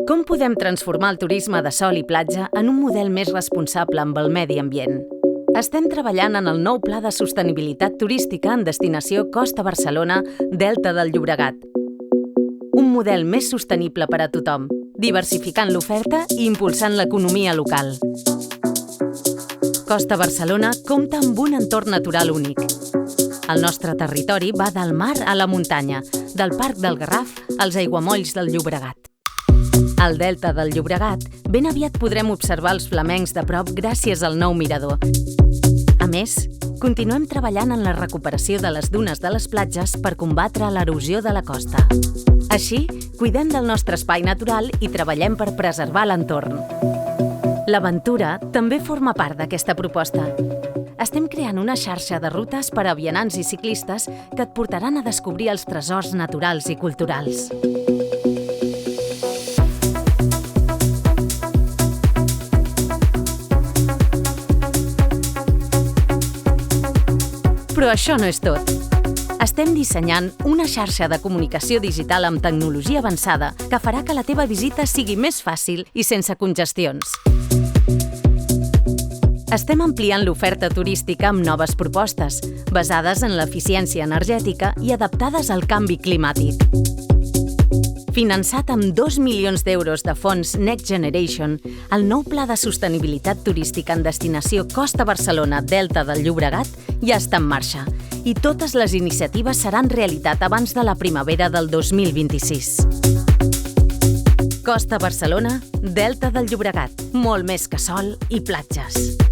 Com podem transformar el turisme de sol i platja en un model més responsable amb el medi ambient? Estem treballant en el nou Pla de Sostenibilitat Turística en destinació Costa Barcelona, Delta del Llobregat. Un model més sostenible per a tothom, diversificant l'oferta i impulsant l'economia local. Costa Barcelona compta amb un entorn natural únic. El nostre territori va del mar a la muntanya, del Parc del Garraf als aiguamolls del Llobregat. Al Delta del Llobregat, ben aviat podrem observar els flamencs de prop gràcies al nou mirador. A més, continuem treballant en la recuperació de les dunes de les platges per combatre l'erosió de la costa. Així, cuidem del nostre espai natural i treballem per preservar l'entorn. L'aventura també forma part d'aquesta proposta. Estem creant una xarxa de rutes per a vianants i ciclistes que et portaran a descobrir els tresors naturals i culturals. Però això no és tot. Estem dissenyant una xarxa de comunicació digital amb tecnologia avançada que farà que la teva visita sigui més fàcil i sense congestions. Estem ampliant l'oferta turística amb noves propostes, basades en l'eficiència energètica i adaptades al canvi climàtic. Finançat amb 2 milions d'euros de fons Next Generation, el nou Pla de Sostenibilitat Turística en destinació Costa Barcelona, Delta del Llobregat, ja està en marxa i totes les iniciatives seran realitat abans de la primavera del 2026. Costa Barcelona, Delta del Llobregat, molt més que sol i platges.